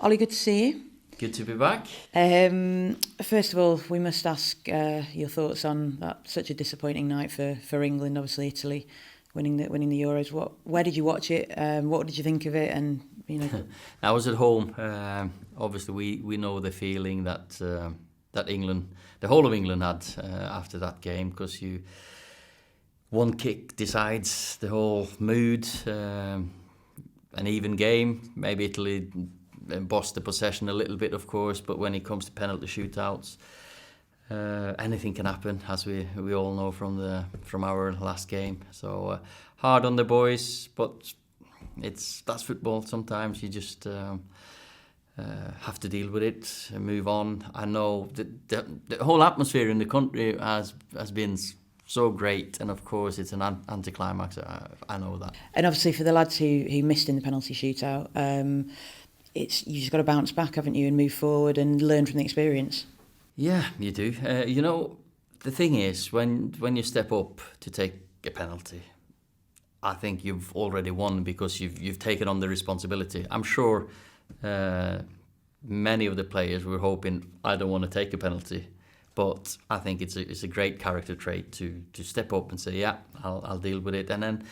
Ollie, good to see you. Good to be back. First of all, we must ask your thoughts on that. Such a disappointing night for England. Obviously, Italy winning the Euros. Where did you watch it? What did you think of it? And I was at home. Obviously, we know the feeling that England, the whole of England, had after that game, because one kick decides the whole mood. An even game. Maybe Italy bossed the possession a little bit, of course, but when it comes to penalty shootouts, anything can happen, as we all know from our last game. So hard on the boys, but that's football. Sometimes you just have to deal with it and move on. I know the whole atmosphere in the country has been so great, and of course it's an anticlimax. I know that. And obviously for the lads who missed in the penalty shootout, you just got to bounce back, haven't you, and move forward and learn from the experience. Yeah, you do. The thing is, when you step up to take a penalty, I think you've already won, because you've taken on the responsibility. I'm sure many of the players were hoping, I don't want to take a penalty. But I think it's a great character trait to step up and say, yeah, I'll deal with it. And then,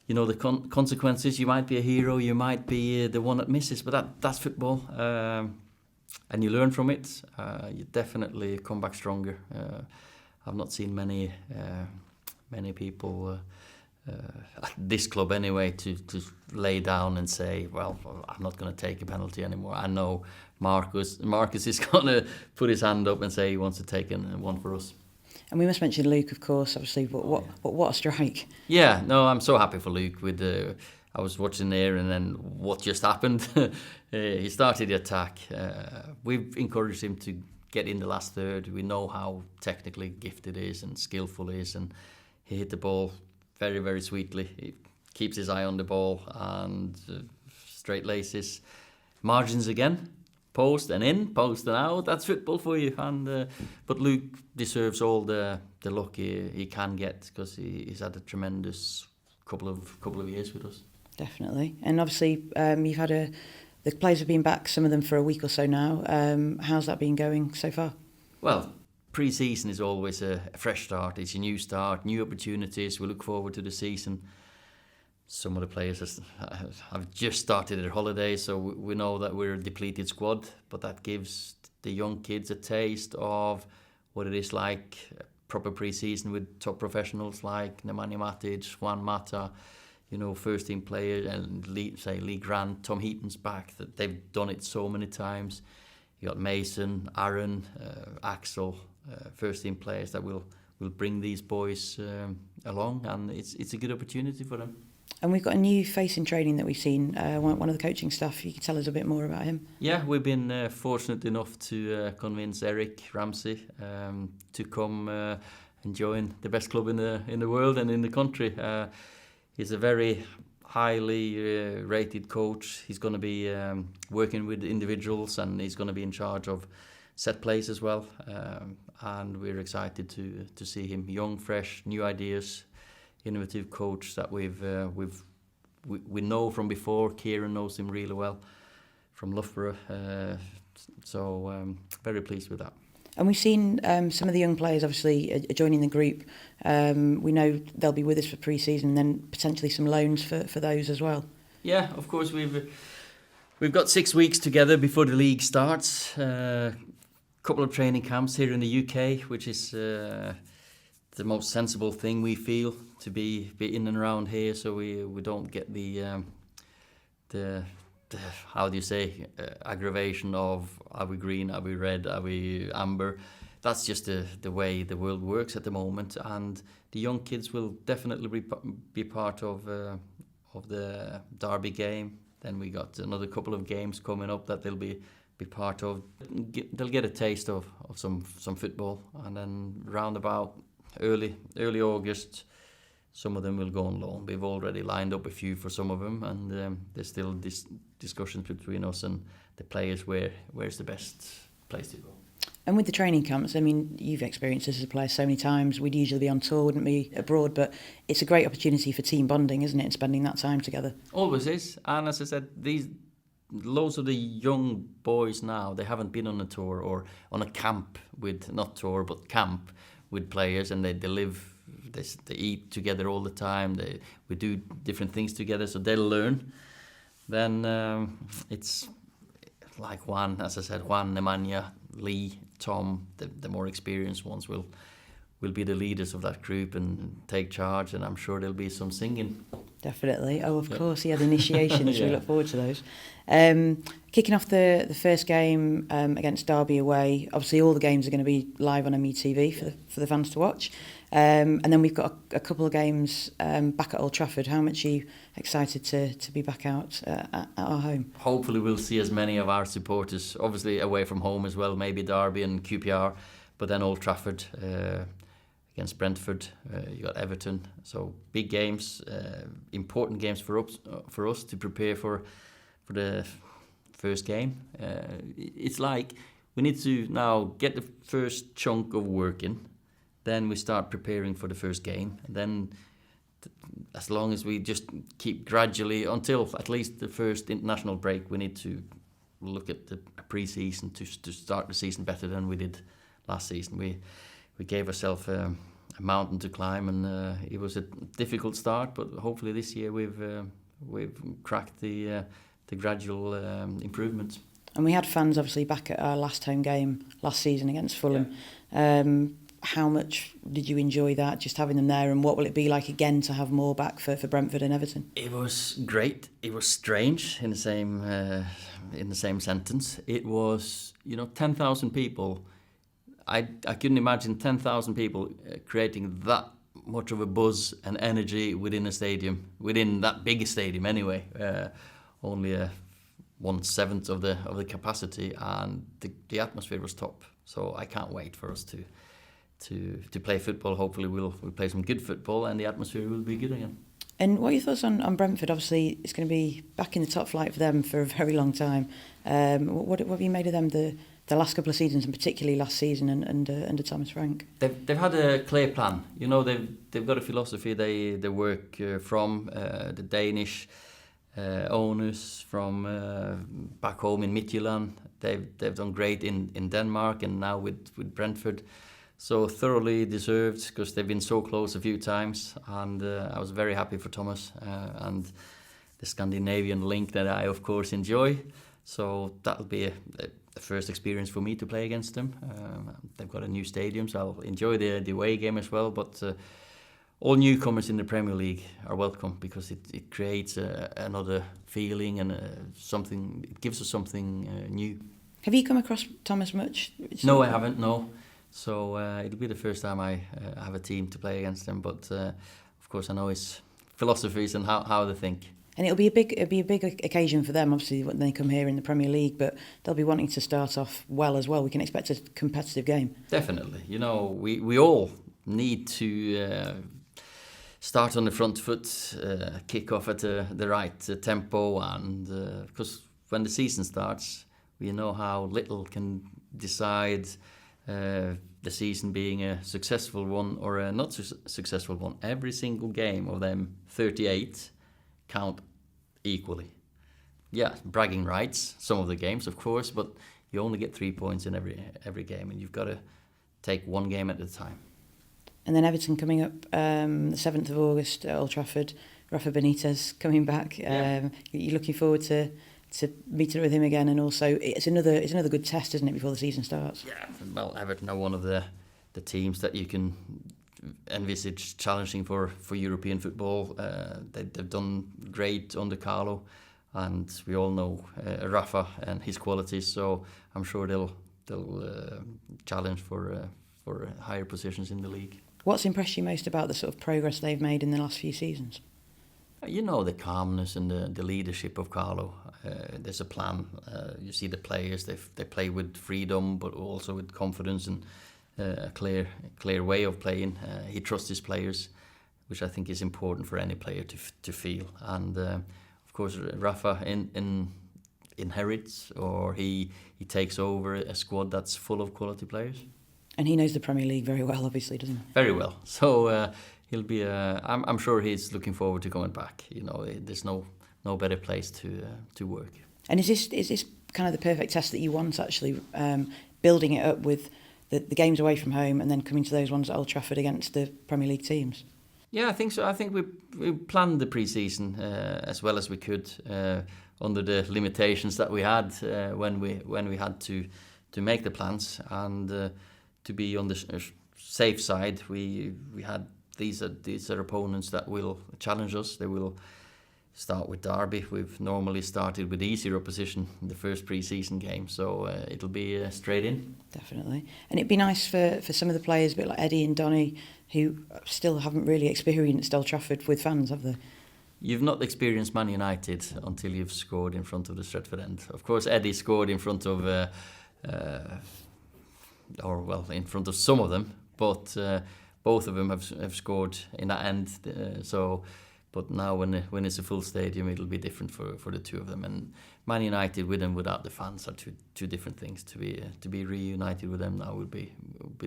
the consequences, you might be a hero, you might be the one that misses, but that's football. And you learn from it. You definitely come back stronger. I've not seen many people at this club anyway to lay down and say, well, I'm not going to take a penalty anymore. I know Marcus is going to put his hand up and say he wants to take one for us. And we must mention Luke, of course, obviously, but what a strike. Yeah, no, I'm so happy for Luke. I was watching there, and then what just happened, he started the attack. We've encouraged him to get in the last third. We know how technically gifted he is and skillful he is, and he hit the ball very, very sweetly. He keeps his eye on the ball and straight laces. Margins again. Post and in, post and out. That's football for you. And but Luke deserves all the luck he can get, because he's had a tremendous couple of years with us. Definitely. And obviously, you've had the players have been back, some of them for a week or so now. How's that been going so far? Well, pre-season is always a fresh start. It's a new start, new opportunities. We look forward to the season. Some of the players have just started their holidays, so we know that we're a depleted squad, but that gives the young kids a taste of what it is like a proper pre-season with top professionals like Nemanja Matic, Juan Mata, first team players, and Lee Grant, Tom Heaton's back. That they've done it so many times. You got Mason, Aaron, Axel, first team players that will bring these boys along, and it's a good opportunity for them. And we've got a new face in training that we've seen, one of the coaching staff. You can tell us a bit more about him. Yeah, we've been fortunate enough to convince Íric, Rامzí, to come and join the best club in the world and in the country. He's a very highly rated coach. He's going to be working with individuals, and he's going to be in charge of set plays as well. And we're excited to see him. Young, fresh, new ideas. Innovative coach that we know from before. Kieran knows him really well from Loughborough, so very pleased with that. And we've seen some of the young players obviously joining the group. We know they'll be with us for pre-season, and then potentially some loans for those as well. Yeah, of course we've got 6 weeks together before the league starts. Couple of training camps here in the UK, which is the most sensible thing we feel, to be in and around here, so we don't get the how do you say, aggravation of, are we green, are we red, are we amber. That's just the way the world works at the moment, and the young kids will definitely be part of the derby game. Then we got another couple of games coming up that they'll be part of. They'll get a taste of some football, and then round about early August, some of them will go on loan. We've already lined up a few for some of them, and there's still discussions between us and the players where's the best place to go. And with the training camps, I mean, you've experienced this as a player so many times. We'd usually be on tour, wouldn't we, abroad, but it's a great opportunity for team bonding, isn't it, and spending that time together? Always is. And as I said, loads of the young boys now, they haven't been on a tour or on a camp with, not tour, but camp with players, and they live, they eat together all the time, we do different things together, so they'll learn. Then it's like Juan, as I said, Juan, Nemanja, Lee, Tom, the more experienced ones will be the leaders of that group and take charge, and I'm sure there'll be some singing. Definitely. Oh, of course, yeah, the initiations, Yeah. we look forward to those. Kicking off the first game against Derby away, obviously all the games are going to be live on MUTV for the fans to watch. And then we've got a couple of games back at Old Trafford. How much are you excited to be back out at our home? Hopefully we'll see as many of our supporters, obviously away from home as well, maybe Derby and QPR, but then Old Trafford against Brentford, you got Everton. So big games, important games for us to prepare for the first game. It's like we need to now get the first chunk of work in, then we start preparing for the first game, and then as long as we just keep gradually until at least the first international break, we need to look at the pre-season to start the season better than we did last season. We gave ourselves a mountain to climb, and it was a difficult start, but hopefully this year we've cracked the gradual improvements. And we had fans obviously back at our last home game last season against Fulham. Yeah. How much did you enjoy that, just having them there, and what will it be like again to have more back for Brentford and Everton? It was great. It was strange in the same sentence. It was 10,000 people. I couldn't imagine 10,000 people creating that much of a buzz and energy within a stadium, within that big stadium anyway. Only 1/7 of the capacity, and the atmosphere was top. So I can't wait for us to play football. Hopefully we'll play some good football and the atmosphere will be good again. And what are your thoughts on Brentford? Obviously it's going to be back in the top flight for them for a very long time. What have you made of them the last couple of seasons, and particularly last season and under Thomas Frank? They've had a clear plan. They've got a philosophy they work from the Danish owners from back home in Midtjylland. They've done great in Denmark and now with Brentford. So thoroughly deserved, because they've been so close a few times, and I was very happy for Thomas and the Scandinavian link that I of course enjoy. So that'll be a first experience for me to play against them. They've got a new stadium, so I'll enjoy the away game as well. But all newcomers in the Premier League are welcome, because it creates another feeling and something. It gives us something new. Have you come across Thomas much? No, I haven't. No. So it'll be the first time I have a team to play against them, but of course I know his philosophies and how they think. And it'll be a big occasion for them, obviously, when they come here in the Premier League. But they'll be wanting to start off well as well. We can expect a competitive game. Definitely. We all need to start on the front foot, kick off at the right tempo, and because when the season starts, we know how little can decide the season being a successful one or a not successful one. Every single game of them 38 count equally. Yeah, bragging rights, some of the games of course, but you only get 3 points in every game, and you've got to take one game at a time. And then Everton coming up the 7th of August at Old Trafford. Rafa Benitez coming back. Yeah. You're looking forward to meeting with him again, and also it's another good test, isn't it, before the season starts? Yeah, well, Everton are one of the teams that you can envisage challenging for European football. They've done great under Carlo, and we all know Rafa and his qualities. So I'm sure they'll challenge for higher positions in the league. What's impressed you most about the sort of progress they've made in the last few seasons? The calmness and the leadership of Carlo. There's a plan. You see the players, they play with freedom, but also with confidence and a clear way of playing. He trusts his players, which I think is important for any player to feel. And of course, Rafa inherits, or he takes over a squad that's full of quality players. And he knows the Premier League very well, obviously, doesn't he? Very well. So he'll be. I'm sure he's looking forward to coming back. There's no better place to work. And is this kind of the perfect test that you want, actually, building it up with the games away from home and then coming to those ones at Old Trafford against the Premier League teams? Yeah, I think so. I think we planned the pre-season as well as we could under the limitations that we had when we had to make the plans, and to be on the safe side, we had these are opponents that will challenge us. They will start with Derby. We've normally started with easier opposition in the first pre-season game, so it'll be straight in. Definitely. And it'd be nice for some of the players, a bit like Eddie and Donny, who still haven't really experienced Old Trafford with fans, have they? You've not experienced Man United until you've scored in front of the Stretford end. Of course, Eddie scored in front of, in front of some of them, but both of them have scored in that end. But now when it's a full stadium, it'll be different for the two of them. And Man United with and without the fans are two different things. To be reunited with them now would be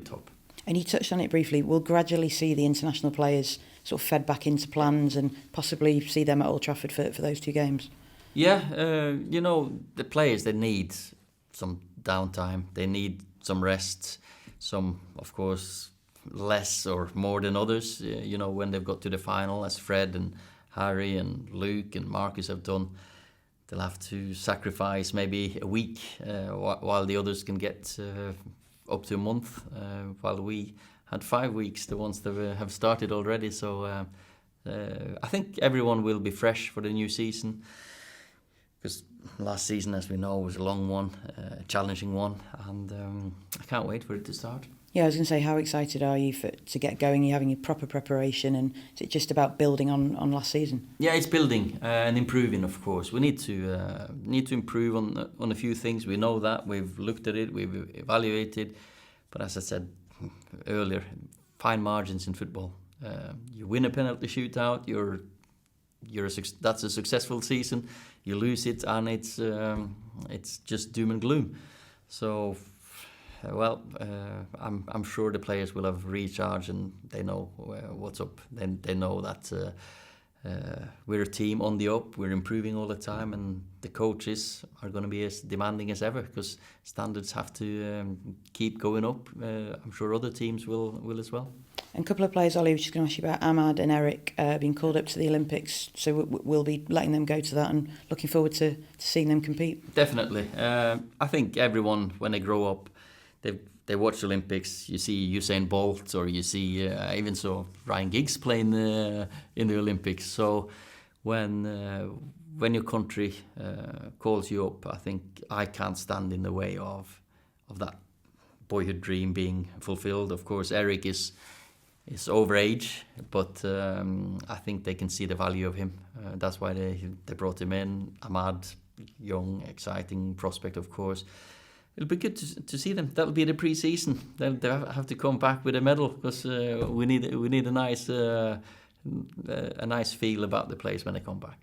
top. And you touched on it briefly. We'll gradually see the international players sort of fed back into plans and possibly see them at Old Trafford for those two games. Yeah, the players, they need some downtime. They need some rest. Some, of course, less or more than others. When they've got to the final, as Fred and Harry and Luke and Marcus have done, they'll have to sacrifice maybe a week while the others can get up to a month, while we had 5 weeks, the ones that have started already. So I think everyone will be fresh for the new season, because last season, as we know, was a long one, a challenging one, and I can't wait for it to start. Yeah, I was going to say, how excited are you to get going? Are you having a proper preparation, and is it just about building on last season? Yeah, it's building and improving, of course. We need to improve on a few things. We know that. We've looked at it, we've evaluated. But as I said earlier, fine margins in football. You win a penalty shootout, that's a successful season. You lose it, and it's just doom and gloom. So, I'm sure the players will have recharged, and they know what's up. They know that we're a team on the up. We're improving all the time, and the coaches are going to be as demanding as ever, because standards have to keep going up. I'm sure other teams will as well. And a couple of players, Ollie, I was just going to ask you about Ahmad and Íric being called up to the Olympics, so we'll be letting them go to that and looking forward to seeing them compete. Definitely. I think everyone, when they grow up, they watch Olympics. You see Usain Bolt, or you see even so Ryan Giggs playing in the Olympics. So when your country calls you up, I think I can't stand in the way of that boyhood dream being fulfilled. Of course, Íric is over age, but I think they can see the value of him. That's why they brought him in. Ahmad, young, exciting prospect, of course. It'll be good to see them. That'll be the pre-season. They'll have to come back with a medal, because we need a nice feel about the players when they come back.